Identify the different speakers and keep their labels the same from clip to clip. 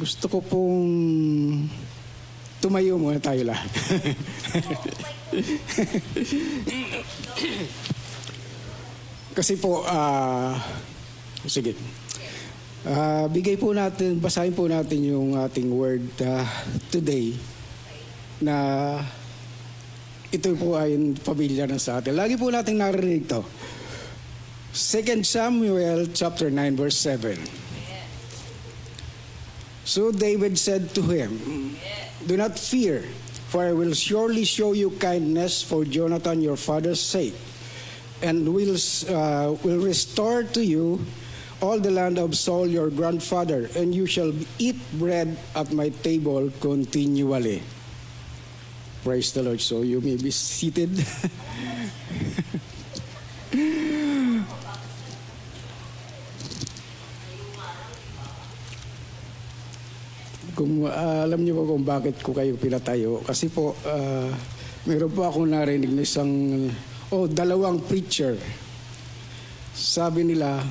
Speaker 1: Gusto ko pong tumayo muna tayo lahat. Kasi po, sige. Bigay po natin, basahin po natin yung ating word today na ito po ay pamilya na sa atin. Lagi po natin narinig to. 2 Samuel chapter 9 verse 7. So David said to him, "Do not fear, for I will surely show you kindness for Jonathan your father's sake, and will restore to you all the land of Saul your grandfather, and you shall eat bread at my table continually." Praise the Lord. So you may be seated. Kung alam niyo po kung bakit ko kayo pinatayo, kasi po meron po akong narinig na dalawang preacher. Sabi nila,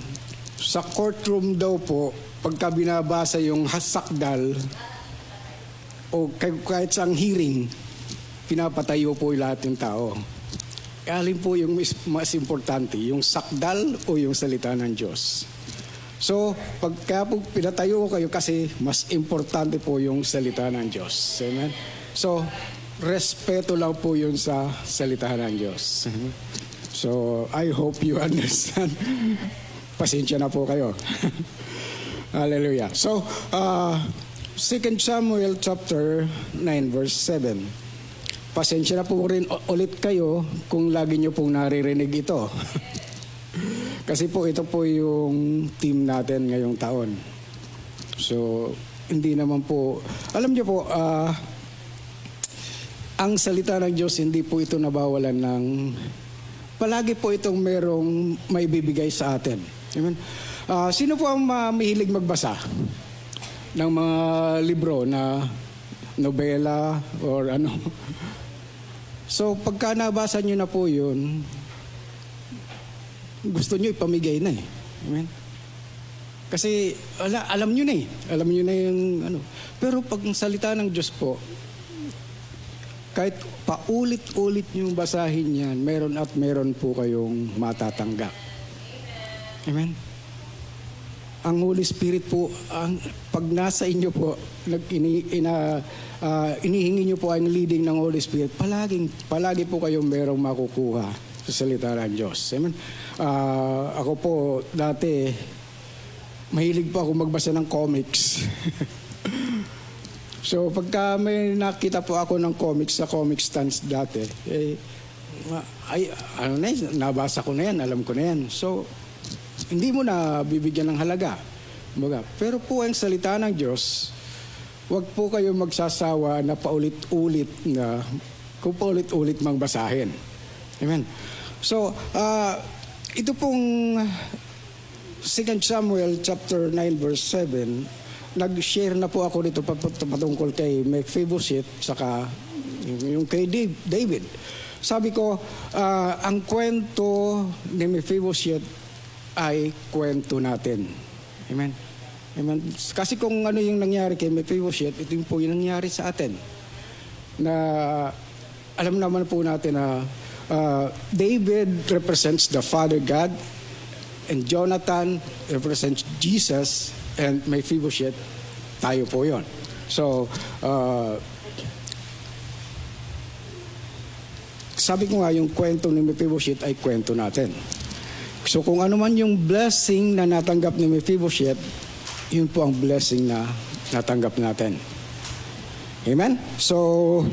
Speaker 1: sa courtroom daw po, pagka binabasa yung hasakdal o kahit sa hearing, pinapatayo po lahat ng tao. Alin po yung mas importante, yung sakdal o yung salita ng Diyos? So, kaya po pinatayo ko kayo kasi mas importante po yung salita ng Diyos. Amen? So, respeto lang po yun sa salita ng Diyos. So, I hope you understand. Pasensya na po kayo. Hallelujah. So, 2 Samuel chapter 9 verse 7. Pasensya na po rin ulit kayo kung lagi nyo pong naririnig ito. Kasi po ito po yung team natin ngayong taon. So, hindi naman po, alam niyo po, ang salita ng Diyos, hindi po ito nabawalan ng, palagi po itong merong may bibigay sa atin. Amen? Sino po ang mahilig magbasa ng mga libro na nobela or ano? So, pagka nabasa nyo na po yun, gusto nyo ipamigay na eh. Amen? Kasi alam nyo na eh. Alam nyo na yung ano. Pero pag salita ng Diyos po, kahit paulit-ulit nyo basahin yan, meron at meron po kayong matatanggap. Amen? Ang Holy Spirit po, pag nasa inyo po, inihingi nyo po ang leading ng Holy Spirit, palagi po kayong merong makukuha sa salita ng Diyos. Amen? Ako po, dati, mahilig po ako magbasa ng comics. So, pagka may nakita po ako ng comics sa comic stands dati, nabasa ko na yan, alam ko na yan. So, hindi mo na bibigyan ng halaga. Pero po ang salita ng Diyos, huwag po kayo magsasawa na paulit-ulit kung paulit-ulit mang basahin. Amen. So, ito pong 2 Samuel chapter 9 verse 7, nag-share na po ako dito patungkol kay Mephibosheth saka yung kay David. Sabi ko, ang kwento ni Mephibosheth ay kwento natin. Amen. Amen. Kasi kung ano yung nangyari kay Mephibosheth, ito po yung nangyari sa atin. Na alam naman po natin na David represents the Father God, and Jonathan represents Jesus, and Mephibosheth, tayo po yon. So, sabi ko nga, yung kwento ni Mephibosheth ay kwento natin. So, kung ano man yung blessing na natanggap ni Mephibosheth, yun po ang blessing na natanggap natin. Amen? So,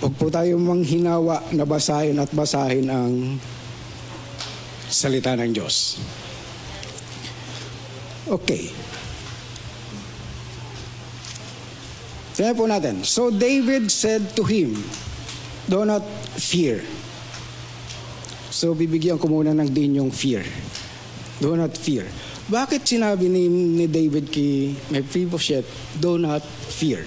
Speaker 1: huwag po tayo manghinawa na basahin at basahin ang salita ng Diyos. Okay. Tingnan po natin. So David said to him, "Do not fear." So bibigyan ko muna ng din yung fear. Do not fear. Bakit sinabi ni David kay Mephibosheth, "Do not fear"?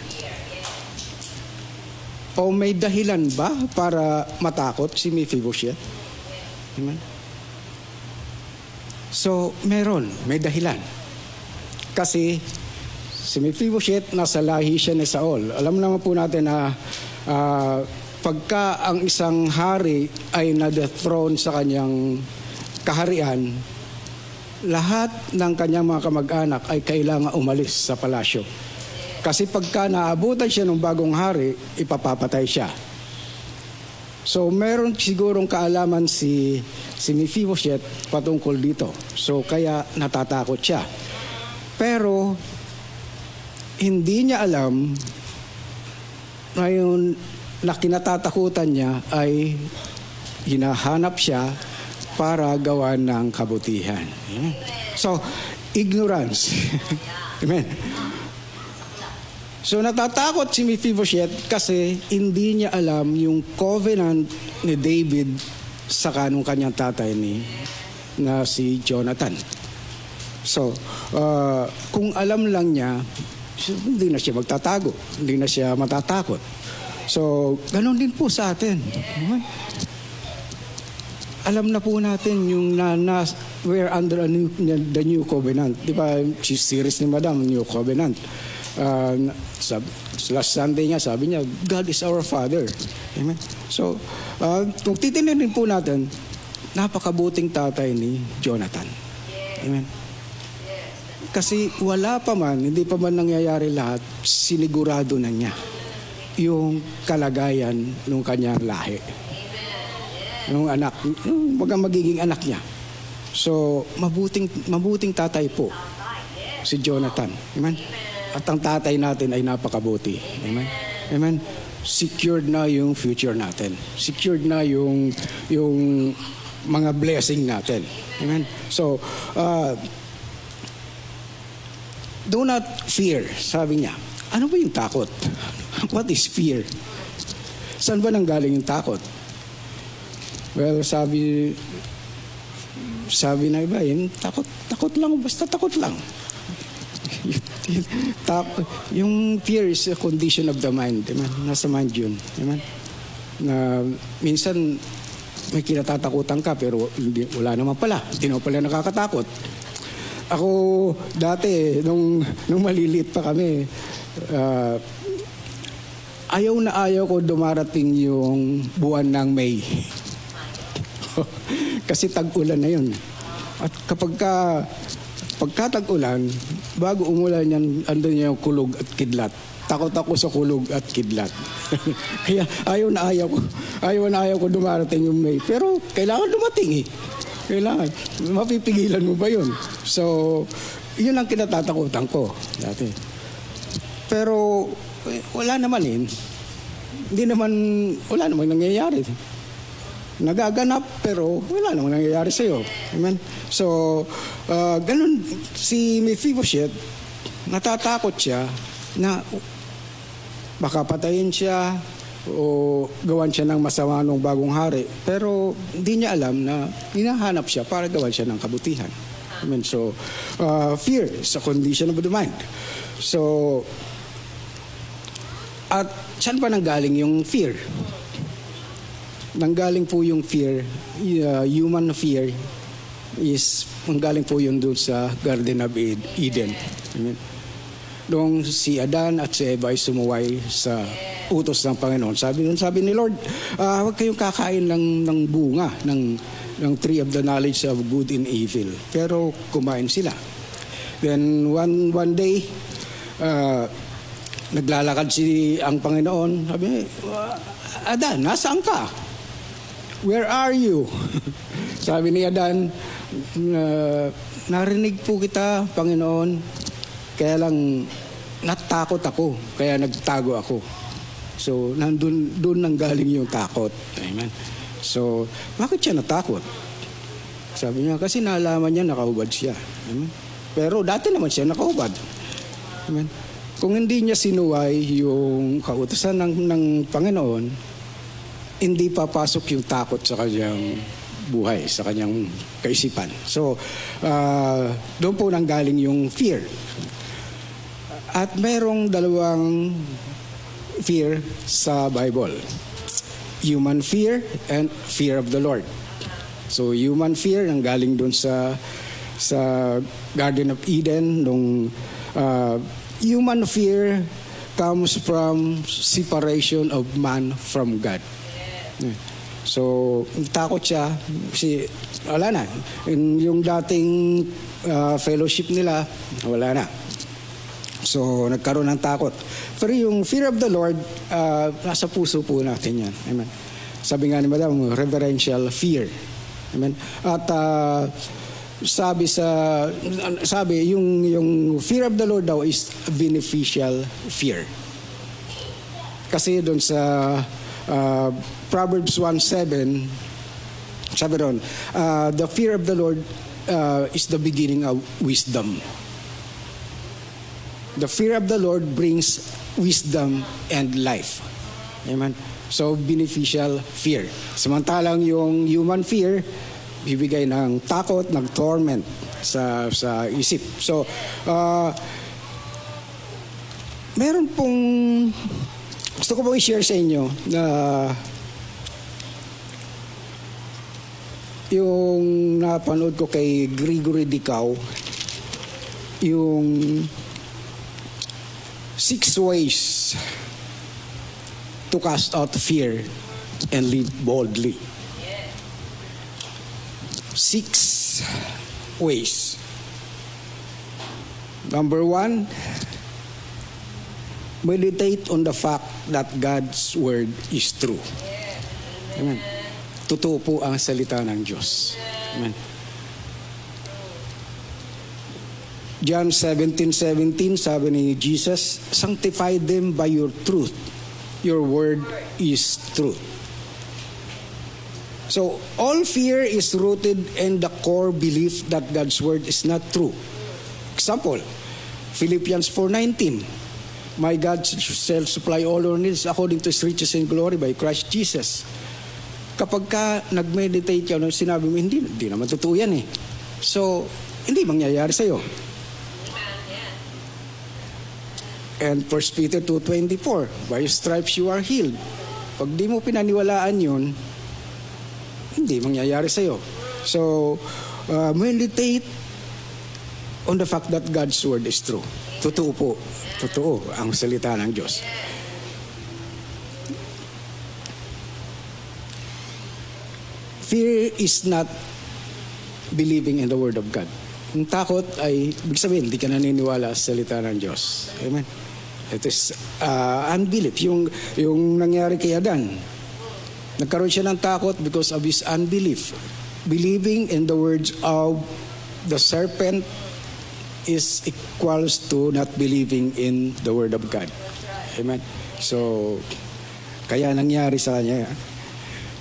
Speaker 1: O may dahilan ba para matakot si Mephibosheth? Amen? So, may dahilan. Kasi Si Mephibosheth, nasa lahi siya ni Saul. Alam naman po natin na pagka ang isang hari ay na-dethrone sa kanyang kaharian, lahat ng kanyang mga kamag-anak ay kailangan umalis sa palasyo. Kasi pagka naabutan siya ng bagong hari, ipapapatay siya. So meron sigurong kaalaman si Mephibosheth patungkol dito. So kaya natatakot siya. Pero hindi niya alam na yung na kinatatakutan niya ay hinahanap siya para gawa ng kabutihan. So, ignorance. Amen. So, natatakot si Mephibosheth kasi hindi niya alam yung covenant ni David sa kanong kanyang tatay na si Jonathan. So, kung alam lang niya, hindi na siya magtatago, hindi na siya matatakot. So, ganun din po sa atin. Alam na po natin yung we're under the new covenant. Di ba, series ni Madam, New Covenant. Last Sunday nga, sabi niya, God is our Father. Amen? So, kung titinin po natin, napakabuting tatay ni Jonathan. Amen? Kasi wala pa man, hindi pa man nangyayari lahat, sinigurado na niya yung kalagayan ng kanyang lahi. Yung anak, yung magiging anak niya. So, mabuting tatay po si Jonathan. Amen? At ang tatay natin ay napakabuti. Amen? Amen? Secured na yung future natin. Secured na yung mga blessing natin. Amen? So, do not fear, sabi niya. Ano ba yung takot? What is fear? Saan ba nanggaling yung takot? Well, sabi na iba, takot lang, basta takot lang. Yung fear is a condition of the mind. Diba? Nasa mind yun. Diba? Na minsan may kinatatakutan ka pero wala naman pala. Hindi naman pala nakakatakot. Ako dati, nung maliliit pa kami, ayaw na ayaw ko dumarating yung buwan ng May. Kasi tag-ulan na yun. At pagka tag-ulan, bago umulan yan, andun yung kulog at kidlat. Takot ako sa kulog at kidlat. Kaya ayaw na ayaw ko dumarating yung May. Pero kailangan dumating eh. Kailangan. Mapipigilan mo ba yun? So, yun ang kinatatakutan ko dati. Pero, wala naman eh. Wala naman nangyayari. Nagaganap, pero wala naman nangyayari sa'yo. Amen? So, ganun, si Mephibosheth, natatakot siya na baka patayin siya, o gawan siya ng masama ng bagong hari. Pero hindi niya alam na hinahanap siya para gawan siya ng kabutihan. Amen. So, fear is a condition of the mind. So, at saan ba nanggaling yung fear? Nanggaling po yung fear, human fear, is nanggaling po yun doon sa Garden of Eden. Amen. Nung si Adan at si Eva ay sumuway sa utos ng Panginoon. Sabi ni Lord, huwag kayong kakain ng bunga ng tree of the knowledge of good and evil. Pero kumain sila. Then one day, naglalakad ang Panginoon. Sabi, Adan, nasaan ka? Where are you? Sabi ni Adan, narinig po kita, Panginoon, kaya lang natakot ako, kaya nagtago ako. So, doon nanggaling yung takot. Amen. So, bakit siya natakot? Sabi niya, kasi naalaman niya nakahubad siya. Amen. Pero dati naman siya nakahubad. Amen. Kung hindi niya sinuway yung kautusan ng Panginoon, hindi papasok yung takot sa kanyang buhay, sa kanyang kaisipan. So, doon po nanggaling yung fear. At mayroong dalawang fear sa Bible. Human fear and fear of the Lord. So, human fear nanggaling doon sa Garden of Eden nung human fear comes from separation of man from God. So, takot siya kasi wala na. Yung dating fellowship nila, wala na. So, nagkaroon ng takot. Pero yung fear of the Lord, nasa puso po natin yan. Amen. Sabi nga ni Madam, reverential fear. Amen. At sabi yung fear of the Lord daw is beneficial fear. Kasi doon sa Proverbs 1:7, sabi doon, the fear of the Lord is the beginning of wisdom. The fear of the Lord brings wisdom and life. Amen. So, beneficial fear. Samantalang yung human fear, bibigay ng takot, ng torment sa isip. So, meron pong gusto ko pong i-share sa inyo na yung napanood ko kay Gregory Dicao, yung 6 ways to cast out fear and live boldly. 6 ways. Number 1, meditate on the fact that God's word is true. Amen. Totoo po ang salita ng Diyos. Amen. John 17:17, sabi ni Jesus, sanctify them by your truth. Your word is truth. So, all fear is rooted in the core belief that God's word is not true. Example, Philippians 4:19, my God shall supply all your needs according to His riches and glory by Christ Jesus. Kapag ka nag-meditate ka, sinabi mo, hindi naman totoo yan eh. So, hindi mangyayari sa'yo. And 1 Peter 2:24, by His stripes you are healed. Pag di mo pinaniwalaan yun, hindi mangyayari sa'yo. So, meditate on the fact that God's word is true. Totoo po. Totoo ang salita ng Diyos. Fear is not believing in the word of God. Yung takot ay, ibig sabihin, hindi ka naniniwala sa salita ng Diyos. Amen. It is unbelief. Yung nangyari kay Adan, nagkaroon siya ng takot because of his unbelief. Believing in the words of the serpent is equals to not believing in the word of God. Amen. So, kaya nangyari sa kanya.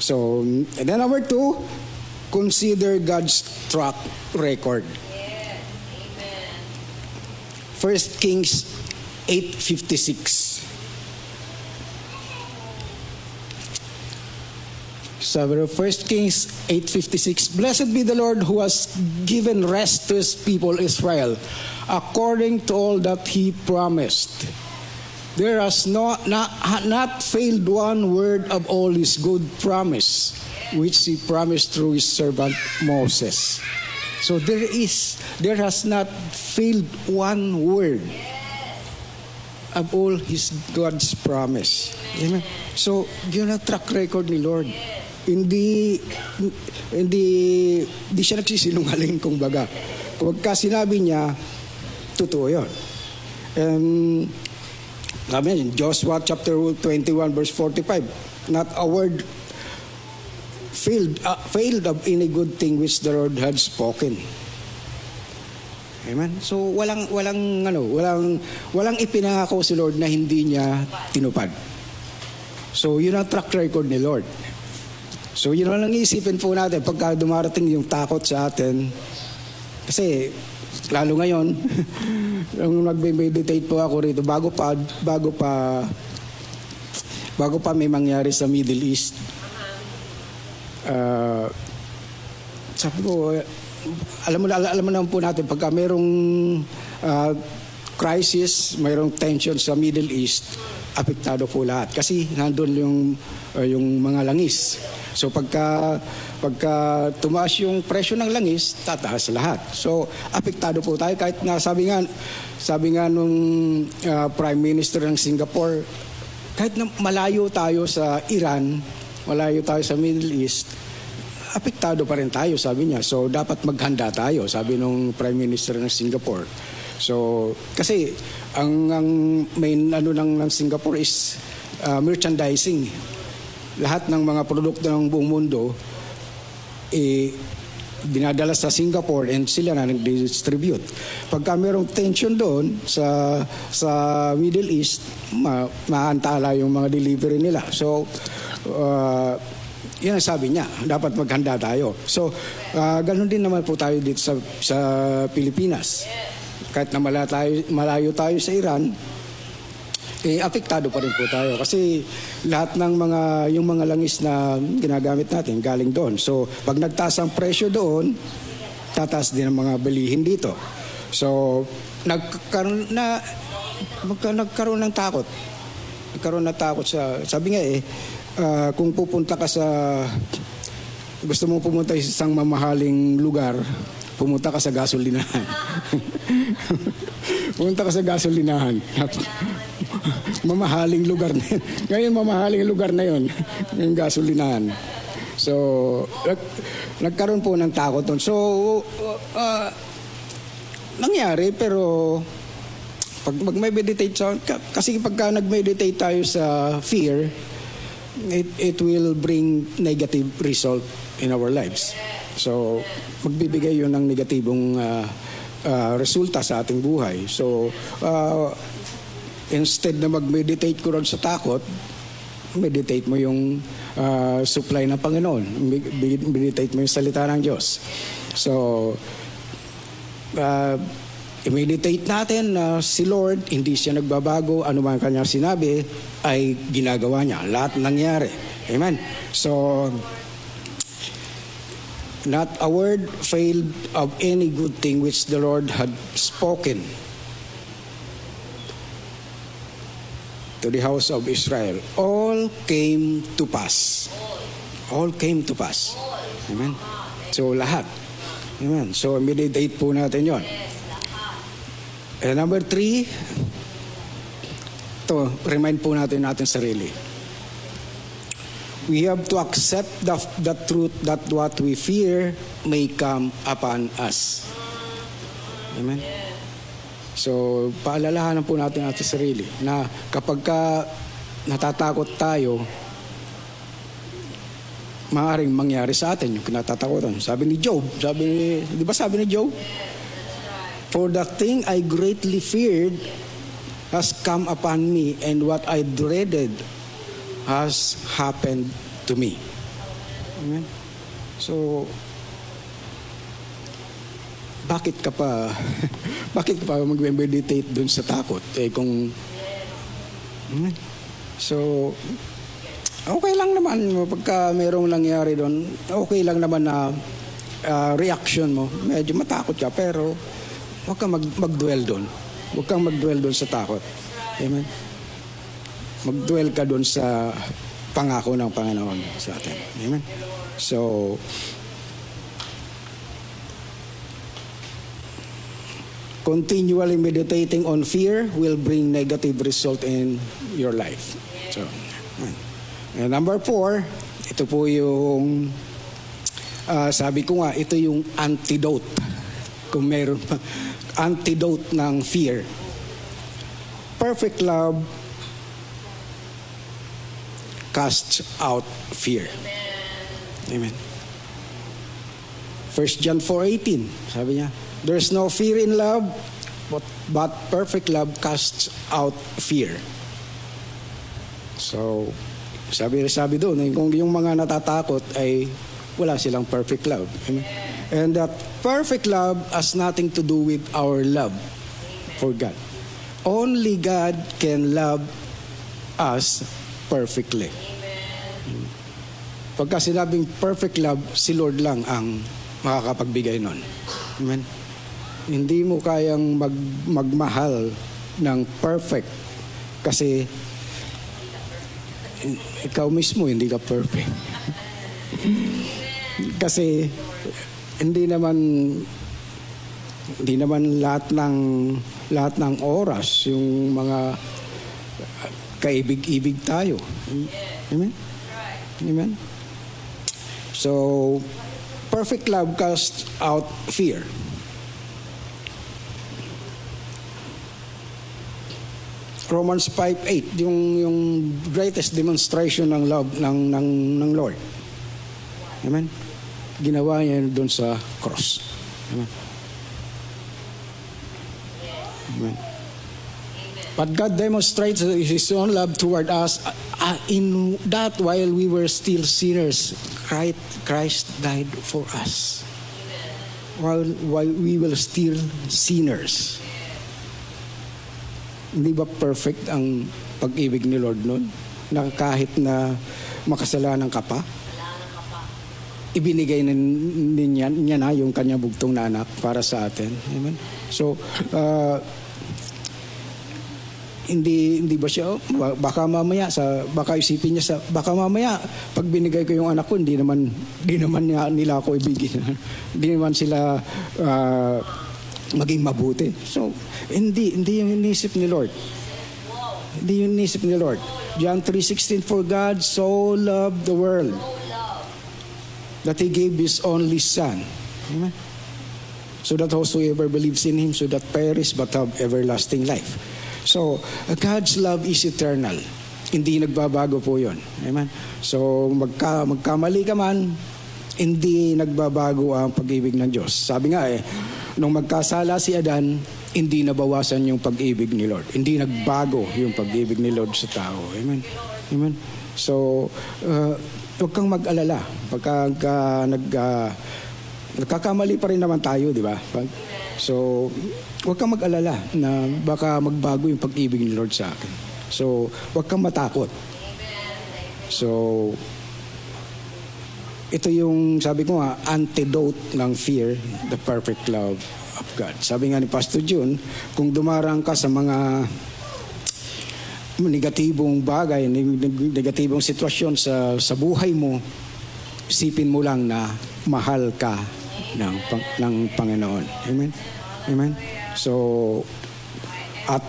Speaker 1: So, and then number 2, consider God's track record. 1 Kings 8:56. Sabi 1 Kings 8:56, blessed be the Lord who has given rest to His people Israel, according to all that He promised. There has not failed one word of all His good promise, which He promised through His servant Moses. So there has not failed one word of all His God's promise. Amen. So, yun ang track record ni Lord. Hindi siya nagsisinungaling, kumbaga. Kapag sinabi niya, totoo yun. And sabi niya, Joshua chapter 21 verse 45, not a word failed of any good thing which the Lord had spoken. Amen. So walang ipinangako si Lord na hindi niya tinupad. So yun ang track record ni Lord. So yun lang isipin po natin pagka dumarating yung takot sa atin. Kasi lalo ngayon nung nagme-meditate po ako rito bago pa may mangyari sa Middle East. Sabi ko, alam mo naman po natin pagka merong crisis, mayroong tension sa Middle East, apektado po lahat. Kasi nandun yung mga langis. So pagka tumaas yung presyo ng langis, tataas lahat. So apektado po tayo kahit na sabi nga nung Prime Minister ng Singapore, kahit na malayo tayo sa Iran, malayo tayo sa Middle East, apektado pa rin tayo, sabi niya. So dapat maghanda tayo, sabi nung Prime Minister ng Singapore. So kasi ang main ng Singapore is merchandising. Lahat ng mga produkto ng buong mundo dinadala sa Singapore and sila na nag-distribute. Pagka mayroong tension doon sa Middle East, maantala yung mga delivery nila. So yan ang sabi niya, dapat maghanda tayo. So ganun din naman po tayo dito sa Pilipinas. Kahit na malayo tayo sa Iran, apektado pa rin po tayo kasi lahat ng yung mga langis na ginagamit natin galing doon. So pag nagtaas ang presyo doon, tataas din ang mga bilihin dito. So nagkaroon ng takot. Nagkaroon ng takot sabi nga kung pupunta ka gusto mong pumunta sa isang mamahaling lugar, pumunta ka sa gasolinahan. Pumunta ka sa gasolinahan. Mamahaling lugar na yun. Ngayon, mamahaling lugar na yun. Yung gasolinahan. So, nagkaroon po ng takot doon. So, nangyari, pero pag mag-meditate kasi pagka nag-meditate tayo sa fear, it will bring negative result in our lives. So, magbibigay yun ng negatibong resulta sa ating buhay. So, instead na mag-meditate ko ron sa takot, meditate mo yung supply ng Panginoon. Meditate mo yung salita ng Diyos. So, i-meditate natin na si Lord, hindi siya nagbabago. Ano man kanyang sinabi, ay ginagawa niya. Lahat nangyari. Amen. So, not a word failed of any good thing which the Lord had spoken to the house of Israel. All came to pass. All came to pass. Amen. So lahat. Amen. So meditate po natin yon. And number 3, to remind po natin sarili. We have to accept the truth that what we fear may come upon us. Amen? So, paalalahanan po natin sarili na kapag natatakot tayo, maaaring mangyari sa atin yung kinatatakutan. Sabi ni Job, di ba sabi ni Job? For the thing I greatly feared has come upon me, and what I dreaded has happened to me. Amen? So, bakit ka pa mag-meditate dun sa takot? So, okay lang naman pagka mayroong nangyari doon, okay lang naman na reaction mo. Medyo matakot ka, pero huwag kang mag-dwell doon. Huwag kang mag-dwell doon sa takot. Amen? Mag-dwell ka doon sa pangako ng Panginoon sa atin. Amen? So, continually meditating on fear will bring negative result in your life. So, and number 4, ito po yung sabi ko nga, ito yung antidote. Kung meron pa, antidote ng fear. Perfect love casts out fear. Amen. 1 John 4:18, sabi niya, there's no fear in love, but perfect love casts out fear. So, sabi doon, kung yung mga natatakot ay wala silang perfect love. Amen. And that perfect love has nothing to do with our love for God. Only God can love us perfectly. Pagka sinabing perfect love, si Lord lang ang makakapagbigay nun. Amen. Hindi mo kayang magmahal ng perfect. Kasi ikaw mismo hindi ka perfect. Kasi hindi naman lahat ng oras yung mga kaibig-ibig tayo. Amen? Amen? So, perfect love casts out fear. Romans 5:8, yung greatest demonstration ng love ng Lord. Amen? Ginawa niya doon sa cross. Amen? Amen. But God demonstrates His own love toward us in that while we were still sinners, Christ died for us. While we were still sinners. Hindi ba perfect ang pag-ibig ni Lord noon? Na kahit na makasalanan ka pa, ibinigay niya na yung kanyang bugtong na anak para sa atin. Amen? So, hindi ba siya, baka isipin niya baka mamaya, pag binigay ko yung anak ko, hindi naman nila ako ibigin. Hindi naman sila maging mabuti. So, hindi yung inisip ni Lord. Hindi yung inisip ni Lord. John 3:16, for God so loved the world that He gave His only Son. Amen? So that whosoever believes in Him should not perish but have everlasting life. So, God's love is eternal. Hindi nagbabago po yun. Amen? So, magkamali ka man, hindi nagbabago ang pag-ibig ng Diyos. Sabi nga nung magkasala si Adan, hindi nabawasan yung pag-ibig ni Lord. Hindi nagbago yung pag-ibig ni Lord sa tao. Amen? Amen? So, huwag kang mag-alala. Pagka nagkakamali pa rin naman tayo, di ba? So, huwag kang mag-alala na baka magbago yung pag-ibig ni Lord sa akin. So, huwag kang matakot. So, ito yung, sabi ko nga, antidote ng fear, the perfect love of God. Sabi nga ni Pastor June, kung dumarang ka sa mga negatibong bagay, negatibong sitwasyon sa buhay mo, isipin mo lang na mahal ka ng Panginoon. Amen? Amen? So, at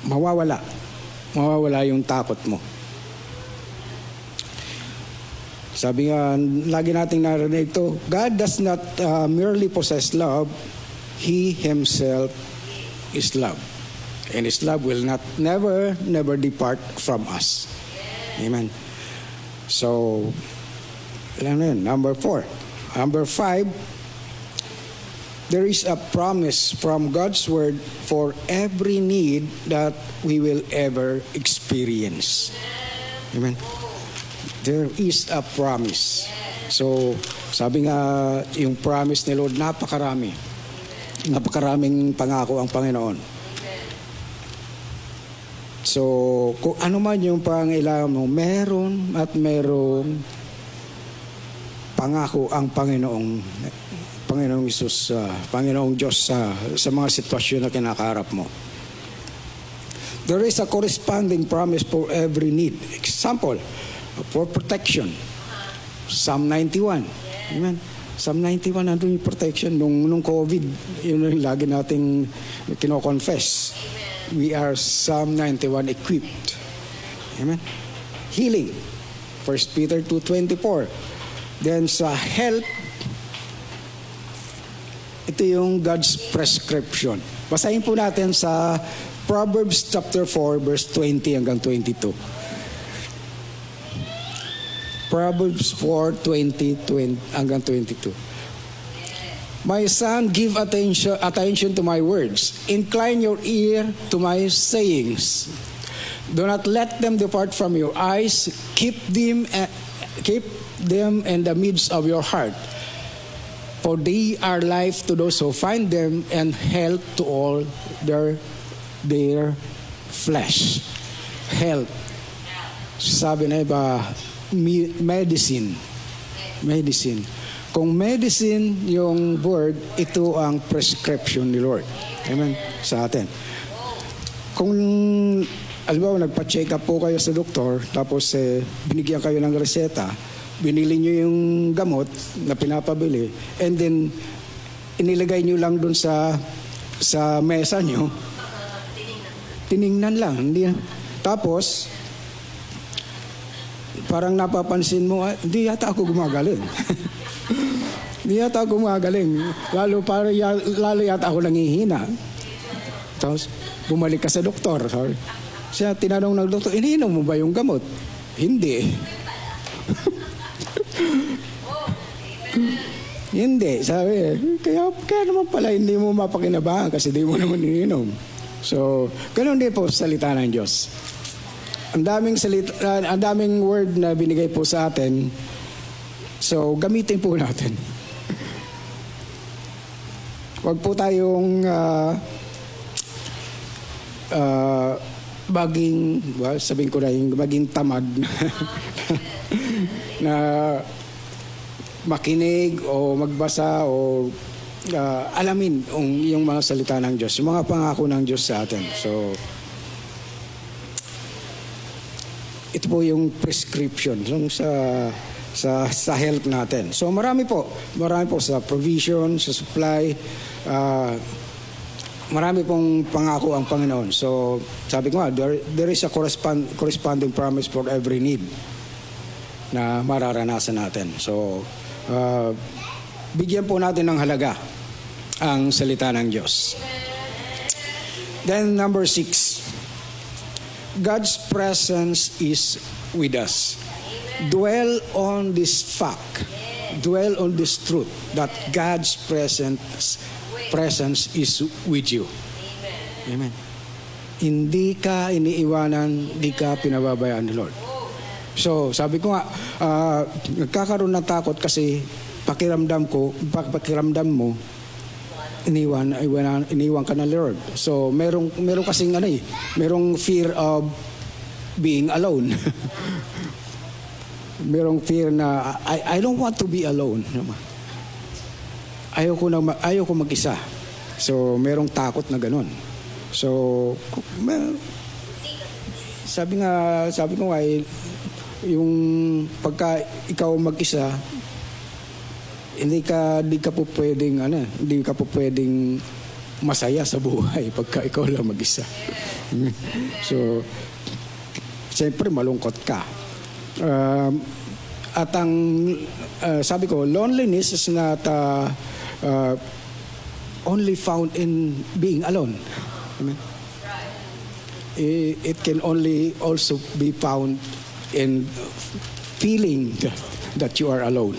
Speaker 1: mawawala yung takot mo. Sabi nga, lagi nating narinig ito, God does not merely possess love, He Himself is love. And His love will never depart from us. Amen. So, alam na yun, number 4. Number 5, there is a promise from God's Word for every need that we will ever experience. Amen. There is a promise. So, sabi nga, yung promise ni Lord, napakarami. Napakaraming pangako ang Panginoon. So, kung ano man yung pangailangan mo, meron at merong pangako ang Panginoong Isus, Panginoong Diyos sa mga sitwasyon na kinakaharap mo. There is a corresponding promise for every need. Example, for protection. Psalm 91. Amen. Psalm 91, nandun yung protection. Nung COVID, yun yung lagi nating kino-confess. We are Psalm 91 equipped. Amen. Healing. 1 Peter 2:24. Then sa health, ito yung God's prescription. Basahin po natin sa Proverbs chapter 4, verse 20 hanggang 22. Proverbs 4:20 hanggang 22. My son, give attention to my words. Incline your ear to my sayings. Do not let them depart from your eyes. Keep them in the midst of your heart. For they are life to those who find them and health to all their flesh. Health. Sabi na iba, medicine. Kung medicine yung word, ito ang prescription ni Lord. Amen? Sa atin. Kung, alam nagpa-check up po kayo sa doktor, tapos binigyan kayo ng reseta, binili nyo yung gamot na pinapabili, and then, inilagay nyo lang dun sa mesa nyo, tiningnan lang. Hindi, tapos, parang napapansin mo, hindi yata ako gumagaling. Hindi yata ako gumagaling. Lalo yata ako nangihina. Tapos, bumalik ka sa doktor. Siya tinanong ng doktor, iniinom mo ba yung gamot? Hindi. Hindi. Sabi, kaya naman pala hindi mo mapakinabangan kasi di mo naman iniinom. So, ganun din po salita ng Diyos. Ang daming word na binigay po sa atin. So, gamitin po natin. Huwag po tayong sabihin ko na yung maging tamad na makinig o magbasa o alamin yung mga salita ng Diyos, yung mga pangako ng Diyos sa atin. So, ito po yung prescription sa health natin. So marami po sa provision, sa supply, marami pong pangako ang Panginoon. So sabi ko nga, there is a corresponding promise for every need na mararanasan natin. So bigyan po natin ng halaga ang salita ng Diyos. Then number 6, God's presence is with us. Dwell on this fact. Dwell on this truth that God's presence is with you. Amen. Hindi ka iniiwanan, hindi ka pinababayaan ni Lord. So, sabi ko nga, nagkakaroon ng takot kasi pakiramdam mo, iniwan ka ng Lord. So, merong kasing merong fear of being alone. Merong fear na I don't want to be alone. Ayoko mag-isa. So, merong takot na ganun. So, sabi ko nga, yung pagka ikaw mag-isa, hindi ka po pwedeng masaya sa buhay pagka ikaw lang mag-isa. So, siyempre malungkot ka. At ang sabi ko, loneliness is not only found in being alone. Amen? It can only also be found in feeling that you are alone,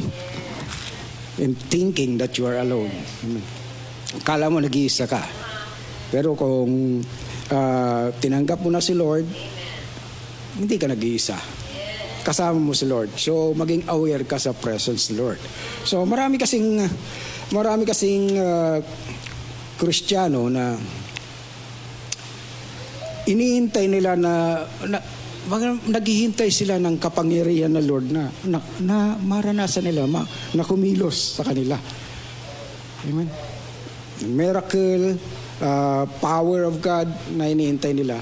Speaker 1: in thinking that you are alone. Amen? Kala mo nag-iisa ka, pero kung tinanggap mo na si Lord, hindi ka nag-iisa. Kasama mo si Lord. So, maging aware ka sa presence ni Lord. So, marami kasing Kristiyano na iniintay nila na naghihintay sila ng kapangyarihan ng Lord na maranasan nila, na kumilos sa kanila. Amen. Miracle, power of God na iniintay nila.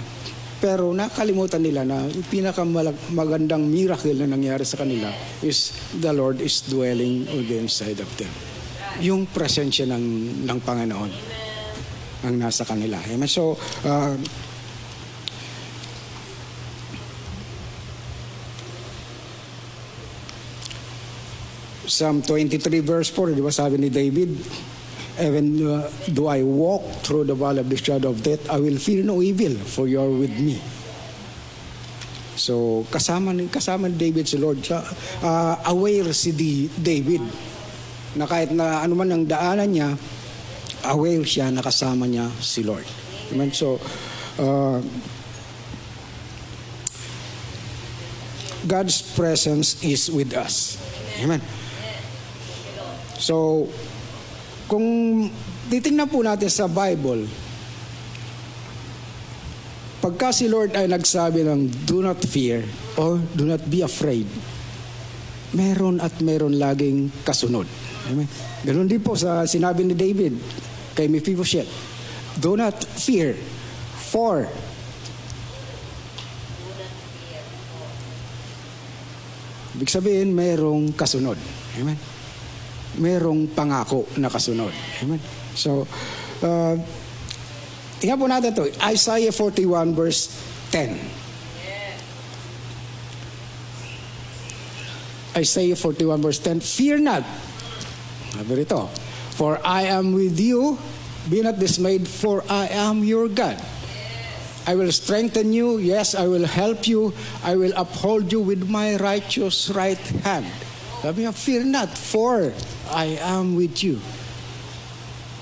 Speaker 1: Pero nakalimutan nila na yung pinakamagandang miracle na nangyari sa kanila is the Lord is dwelling on the inside of them. Yung presensya ng Panginoon ang nasa kanila. Amen. So, Psalm 23 verse 4, di ba sabi ni David, even though I walk through the valley of the shadow of death, I will fear no evil, for you are with me. So, kasama ni David si Lord. Aware si David na kahit na ano man ang daanan niya, aware siya na kasama niya si Lord. Amen? So, God's presence is with us. Amen. So, kung titingnan po natin sa Bible, pagka si Lord ay nagsabi ng do not fear or do not be afraid, meron laging kasunod. Amen. Ganun din po sa sinabi ni David kay Mephibosheth, Do not fear, for ibig sabihin, merong kasunod. Amen? Merong pangako na kasunod. Amen? So, tingnan po natin ito. Isaiah 41 verse 10. Isaiah 41 verse 10. Fear not. Sabi rito. For I am with you. Be not dismayed, for I am your God. I will strengthen you. Yes, I will help you. I will uphold you with my righteous right hand. Sabi niya, fear not, for I am with you.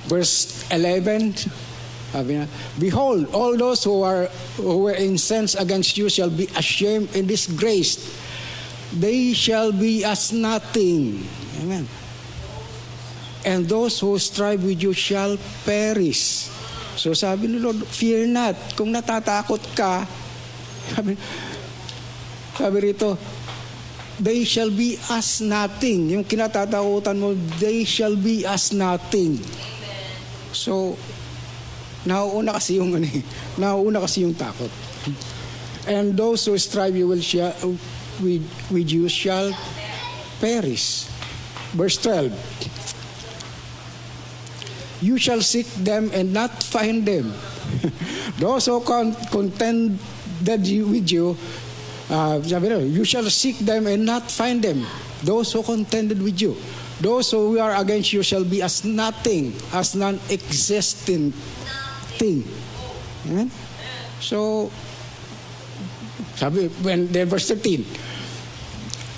Speaker 1: Verse 11, sabi niya, behold, all those who were incensed against you shall be ashamed and disgraced. They shall be as nothing. Amen. And those who strive with you shall perish. So sabi ni Lord, fear not. Kung natatakot ka, sabi rito, they shall be as nothing. Yung kinatatakutan mo, they shall be as nothing. So, nauuna kasi yung takot. And those who strive with you shall perish. Verse 12. You shall seek them and not find them. Those who contended with you, you shall seek them and not find them. Those who contended with you. Those who are against you shall be as nothing, as non-existent thing. Amen? So, verse 13.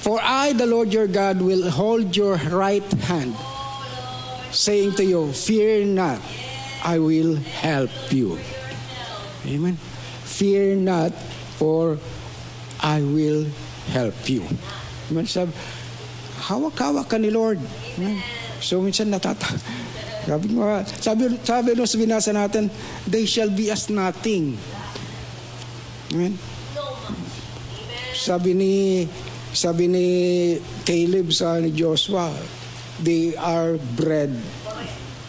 Speaker 1: For I, the Lord your God, will hold your right hand, saying to you, fear not, I will help you. Amen. Fear not, for I will help you. Amen. Hawak-hawak ka ni Lord. Amen. So minsan sabi nung binasa natin, they shall be as nothing. Amen. Sabi ni Caleb sa ni Joshua, they are bread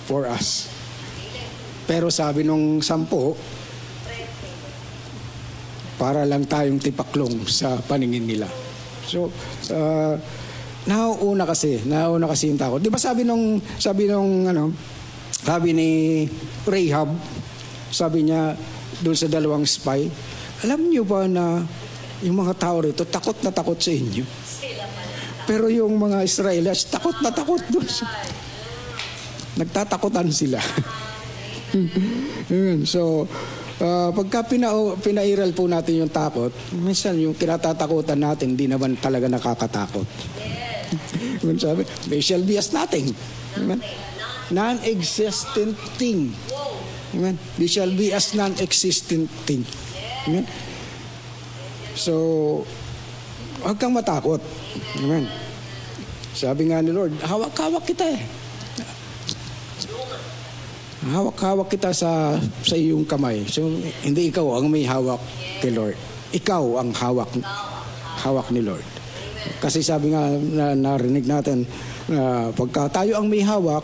Speaker 1: for us. Pero sabi nung 10, para lang tayong tipaklong sa paningin nila. So, nauuna kasi yung takot. Di ba sabi ni Rahab, sabi niya doon sa 2 spy, alam niyo ba na yung mga tao rito takot na takot sa inyo? Pero yung mga Israelites, takot na takot doon. Nagtatakutan sila. So, pagka pinairal po natin yung takot, minsan yung kinatatakutan natin, hindi naman talaga nakakatakot. Sabi, they shall be as nothing. Amen? Non-existent thing. Amen? They shall be as non-existent thing. Amen? So, huwag kang matakot. Amen. Sabi nga ni Lord, hawak-hawak kita eh. Hawak-hawak kita sa iyong kamay. So, hindi ikaw ang may hawak kay Lord. Ikaw ang hawak ni Lord. Kasi sabi nga narinig natin, pagka tayo ang may hawak,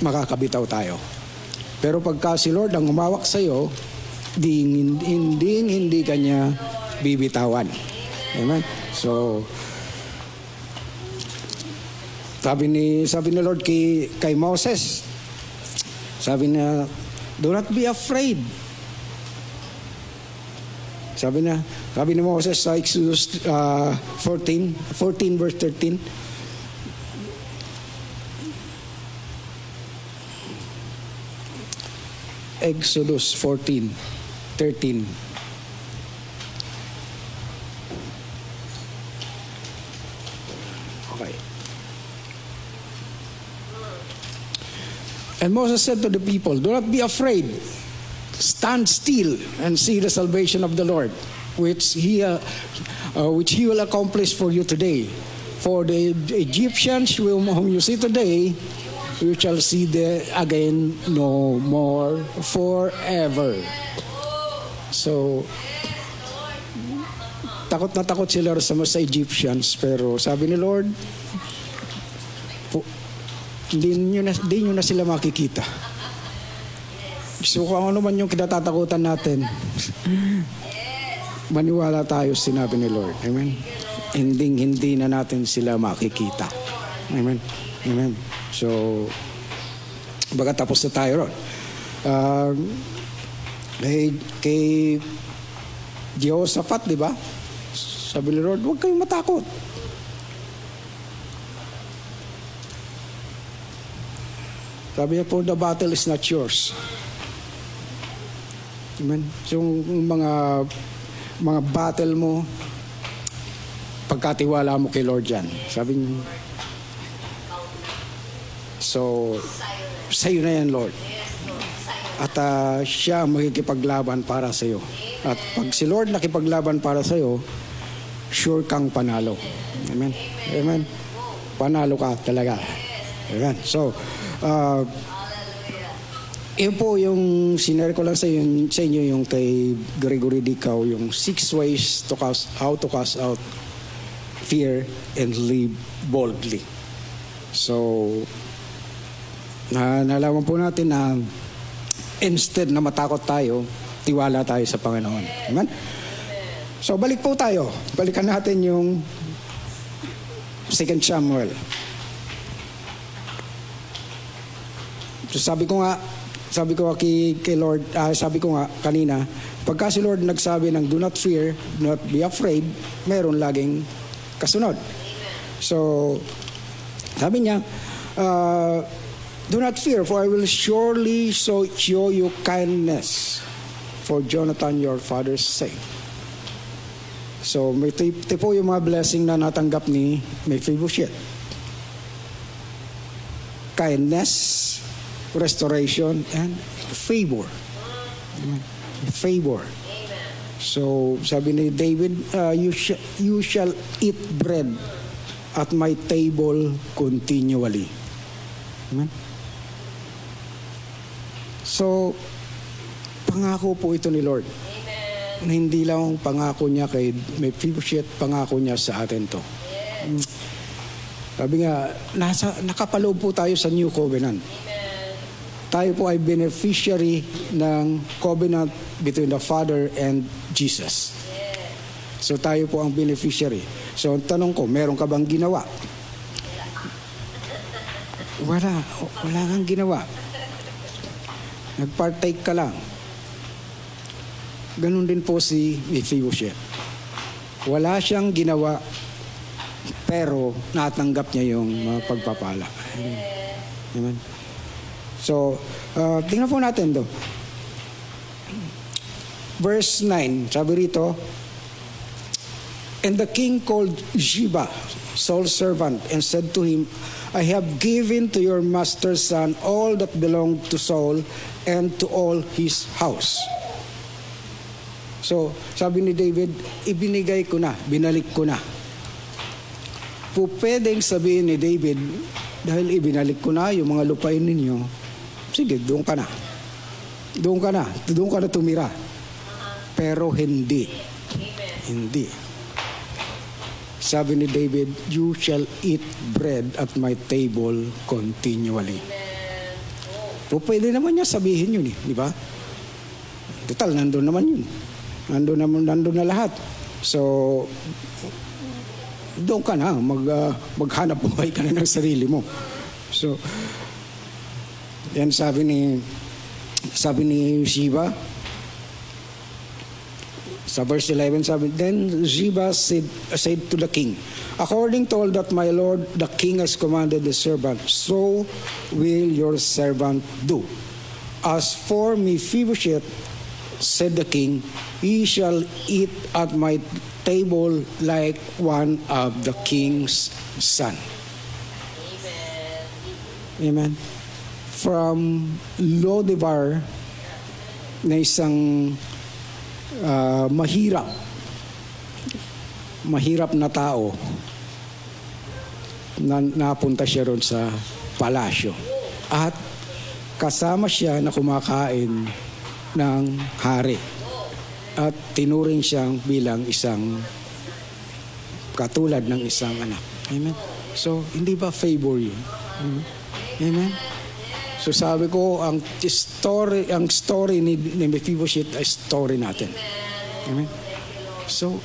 Speaker 1: makakabitaw tayo. Pero pagka si Lord ang umawak sa iyo, hindi kanya bibitawan. Amen. So, sabi ni Lord kay Moses, sabi na, do not be afraid. Sabi ni Moses sa Exodus 14 verse 13, Exodus 14:13. Okay. And Moses said to the people, do not be afraid. Stand still and see the salvation of the Lord, which he will accomplish for you today. For the Egyptians whom you see today, you shall see them again no more forever. So, takot na takot sila sa Egyptians, pero sabi ni Lord, hindi nyo na sila makikita. So kung ano man yung kinatatakutan natin, maniwala tayo sinabi ni Lord. Amen? Hindi na natin sila makikita. Amen? Amen? So, baga tapos na tayo ron. Kay Jehoshaphat, di ba? Sabi ni Lord, huwag kayong matakot. Sabi niya, for the battle is not yours. Amen? So, yung mga battle mo, pagkatiwala mo kay Lord yan. Sabi niya, so, sa'yo na yan, Lord. At siya magkikipaglaban para sa'yo. At pag si Lord nakipaglaban para sa'yo, sure kang panalo. Amen? Amen? Panalo ka talaga. Amen? So, yun po yung sinare ko lang sa inyo yung kay Gregory Dicao, yung 6 ways to how to cast out fear and live boldly. So, nalaman po natin na instead na matakot tayo, tiwala tayo sa Panginoon. Amen? So, balik po tayo. Balikan natin yung 2 Samuel. So, sabi ko kay Lord, sabi ko nga kanina, pagka si Lord nagsabi ng do not fear, do not be afraid, meron laging kasunod. So, sabi niya, do not fear, for I will surely show you kindness for Jonathan your father's sake. So, may tipo yung mga blessing na natanggap ni Mephibosheth. Kindness, restoration, and favor. Amen. Favor. So, sabi ni David, you shall eat bread at my table continually. Amen. So, pangako po ito ni Lord. Amen. Na hindi lang pangako niya kay Mephibosheth, pangako niya sa atin to. Yes. Sabi nga, nakapaloob po tayo sa New Covenant. Amen. Tayo po ay beneficiary ng covenant between the Father and Jesus. Yes. So tayo po ang beneficiary. So ang tanong ko, meron ka bang ginawa? Wala kang ginawa. Nag-partake ka lang. Ganun din po si Mephibosheth. Wala siyang ginawa, pero natanggap niya yung pagpapala. Amen. So, tingnan po natin do. Verse 9, sabi rito, and the king called Ziba, Saul's servant, and said to him, I have given to your master's son all that belonged to Saul and to all his house. So, sabi ni David, ibinigay ko na, binalik ko na. Pwedeng sabihin ni David, dahil ibinalik ko na yung mga lupain ninyo, sige, doon ka na. Doon ka na tumira. Pero hindi. Hindi. Sabi ni David, you shall eat bread at my table continually. Pwede naman niya sabihin yun, di ba? Total, nandun naman yun. Nandun na lahat. So, doon ka na, maghanap buhay ka na ng sarili mo. So, yan sabi ni Ziba, sa verse 11, sabi, then Ziba said to the king, according to all that my lord the king has commanded the servant, so will your servant do. As for Mephibosheth, said the king, he shall eat at my table like one of the king's son. Amen. From Lodebar, na isang mahirap na tao, napunta siya ron sa palasyo. At kasama siya na kumakain ng hari. At tinuring siyang bilang isang katulad ng isang anak. Amen. So, hindi ba favor yun? Amen. So sabi ko, ang story ni Mephibosheth ay story natin. Amen. So,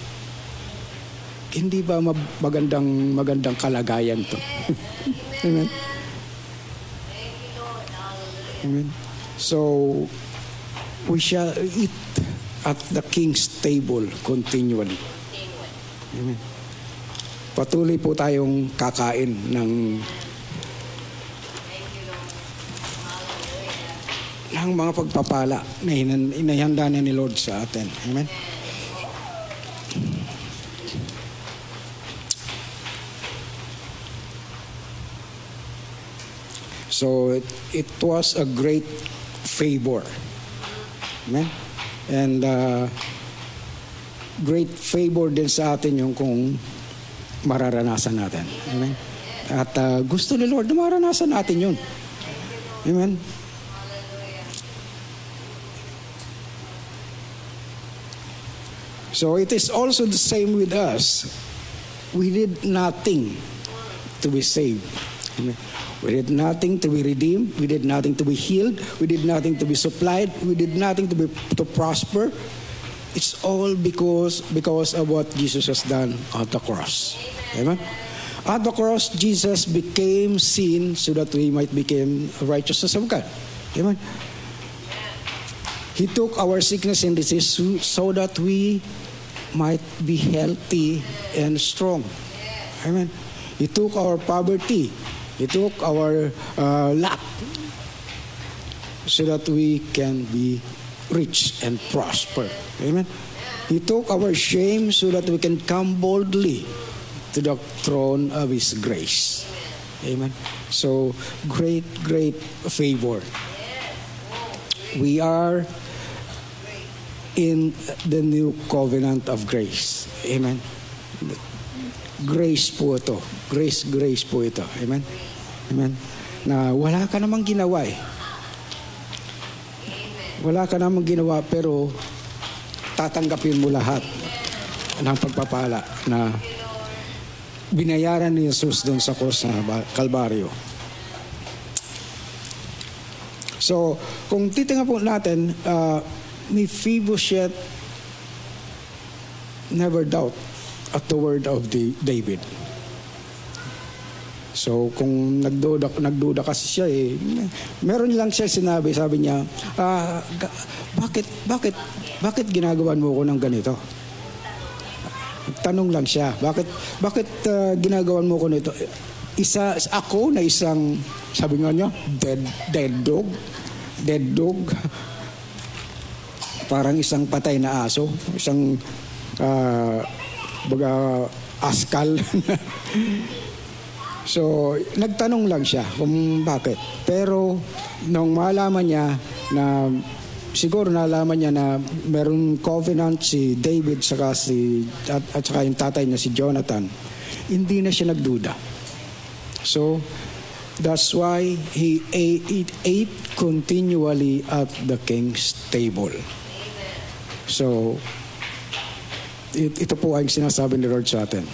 Speaker 1: hindi ba magandang kalagayan to? Amen. Amen. So, we shall eat at the king's table continually. Amen. Patuloy po tayong kakain ng mga pagpapala na inihanda na ni Lord sa atin. Amen. So it was a great favor. Amen. And great favor din sa atin yung kung mararanasan natin. Amen. At gusto ni Lord na maranasan natin yun. Amen. So it is also the same with us. We did nothing to be saved. Amen. We did nothing to be redeemed. We did nothing to be healed. We did nothing to be supplied. We did nothing to prosper. It's all because of what Jesus has done at the cross. Amen. At the cross, Jesus became sin so that we might become righteousness of God. Amen. He took our sickness and disease so that we might be healthy and strong. Amen. He took our poverty. He took our lack so that we can be rich and prosper. Amen. He took our shame so that we can come boldly to the throne of His grace. Amen. So, great favor. We are in the new covenant of grace. Amen. Grace po ito. Grace po ito. Amen. Amen. Na wala ka namang ginawa eh. Wala ka namang ginawa pero tatanggapin mo lahat ng pagpapala na binayaran ni Jesus doon sa cross na Kalbaryo. So, kung titingnan po natin, Mephibosheth never doubt at the word of David. So, kung nagduda kasi siya meron lang siya sinabi, sabi niya, bakit ginagawan mo ko ng ganito? Tanong lang siya, bakit ginagawan mo ko nito? Ako na isang, sabi nga niya, dead dog. Parang isang patay na aso, isang askal. So, nagtanong lang siya kung bakit. Pero, nung malaman niya na, siguro nalaman niya na meron covenant si David at saka yung tatay niya si Jonathan, hindi na siya nagduda. So, that's why he ate continually at the king's table. So, ito po ay sinasabi ni Lord sa atin.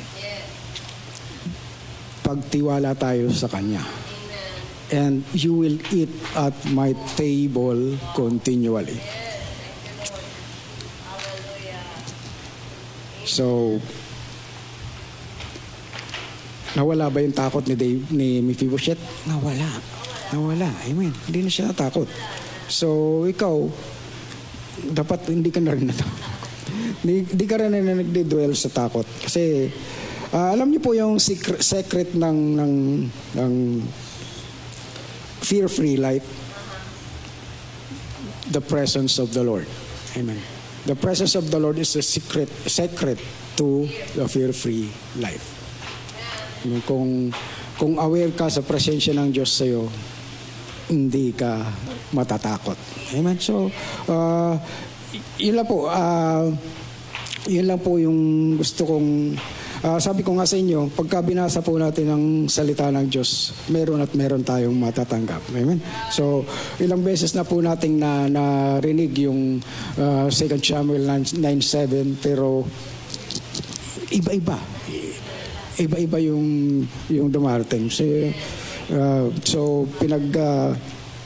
Speaker 1: Pagtiwala tayo sa Kanya. And you will eat at my table continually. So, nawala ba yung takot ni Mephibosheth? Nawala. Amen. Hindi na siya natakot. So, ikaw, dapat hindi ka na rin natakot. Hindi ka rin na nagde-dwell sa takot. Kasi, alam niyo po yung secret ng fear-free life? The presence of the Lord. Amen. The presence of the Lord is the secret to the fear-free life. Kung aware ka sa presensya ng Diyos sa'yo, hindi ka matatakot. Amen. So, yun lang po yung gusto kong sabi ko nga sa inyo, pagka binasa po natin ang salita ng Diyos, meron tayong matatanggap. Amen? So, ilang beses na po nating narinig yung 2 Samuel 9:7, pero iba-iba. Iba-iba yung dumarating. So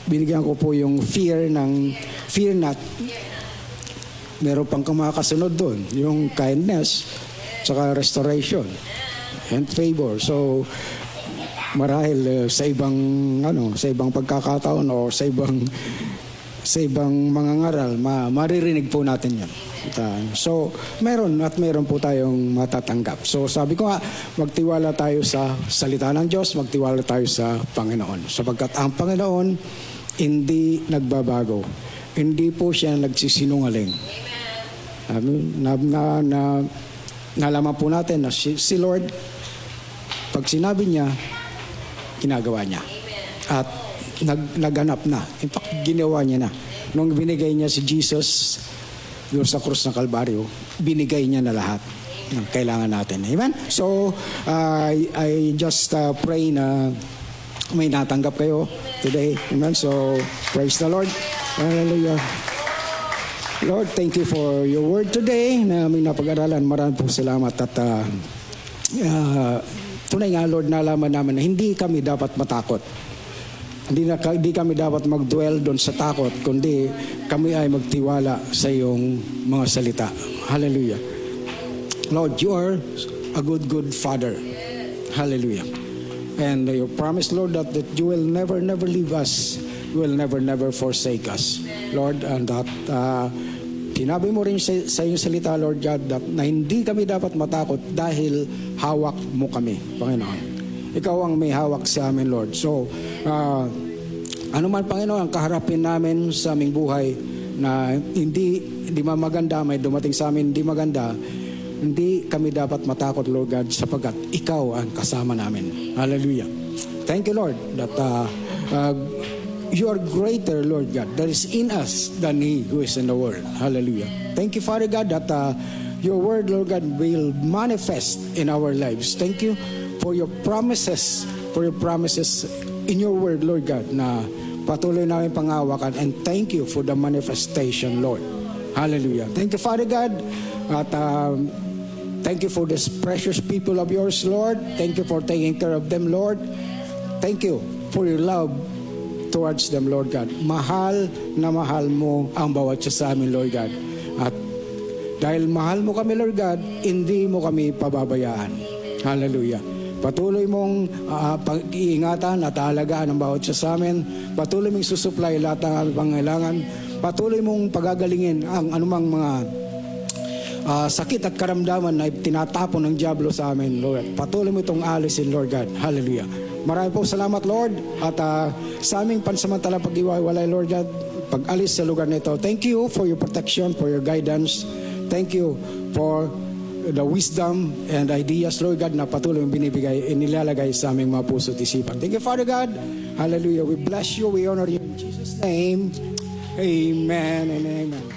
Speaker 1: binigyan ko po yung fear not. Meron pang kumakasunod doon, yung kindness, saka restoration and favor. So marahil sa ibang pagkakataon o sa ibang mga ngaral, maririnig po natin yan. So meron po tayong matatanggap. So sabi ko nga, magtiwala tayo sa salita ng Diyos, magtiwala tayo sa Panginoon, sapagkat ang Panginoon hindi nagbabago, hindi po siya nagsisinungaling. Nalaman po natin na si Lord, pag sinabi niya, ginagawa niya. At naghanap na. In fact, ginawa niya na. Nung binigay niya si Jesus doon sa krus ng Kalbaryo, binigay niya na lahat ng kailangan natin. Amen? So, I just pray na may natanggap kayo today. Amen? So, praise the Lord. Hallelujah. Lord, thank you for your word today na aming napag-aralan. Maraming po salamat at tunay nga, Lord, nalaman namin na hindi kami dapat matakot. Hindi kami dapat mag-dwell doon sa takot, kundi kami ay magtiwala sa iyong mga salita. Hallelujah. Lord, you are a good Father. Hallelujah. And you promise, Lord, that you will never leave us. You will never forsake us. Lord, and that sinabi mo rin sa iyong salita, Lord God, that na hindi kami dapat matakot dahil hawak mo kami, Panginoon. Ikaw ang may hawak sa amin, Lord. So, ano man, Panginoon, ang kaharapin namin sa aming buhay na hindi maganda, may dumating sa amin hindi maganda, hindi kami dapat matakot, Lord God, sapagkat ikaw ang kasama namin. Hallelujah. Thank you, Lord, that you are greater, Lord God, that is in us than he who is in the world. Hallelujah. Thank you, Father God, that your word, Lord God, will manifest in our lives. Thank you for your promises in your word, Lord God, na patuloy namin pangawakan. And thank you for the manifestation, Lord. Hallelujah. Thank you, Father God, at thank you for this precious people of yours, Lord. Thank you for taking care of them, Lord. Thank you for your love towards them, Lord God. Mahal na mahal mo ang bawat isa sa amin, Lord God. At dahil mahal mo kami, Lord God, hindi mo kami pababayaan. Hallelujah. Patuloy mong pag-iingatan at aalagaan ang bawat isa sa amin. Patuloy mong susupply lahat ng aming pangailangan. Patuloy mong pagagalingin ang anumang mga sakit at karamdaman na tinatapon ng diablo sa amin, Lord. Patuloy mo itong alisin, Lord God. Hallelujah. Marami po salamat, Lord. At sa aming pansamantala pag-iwalay, Lord God, pag-alis sa lugar nito, thank you for your protection, for your guidance. Thank you for the wisdom and ideas, Lord God, na patuloy binibigay, inilalagay sa aming mga puso at isipan. Thank you, Father God. Hallelujah. We bless you. We honor you in Jesus' name. Amen and amen.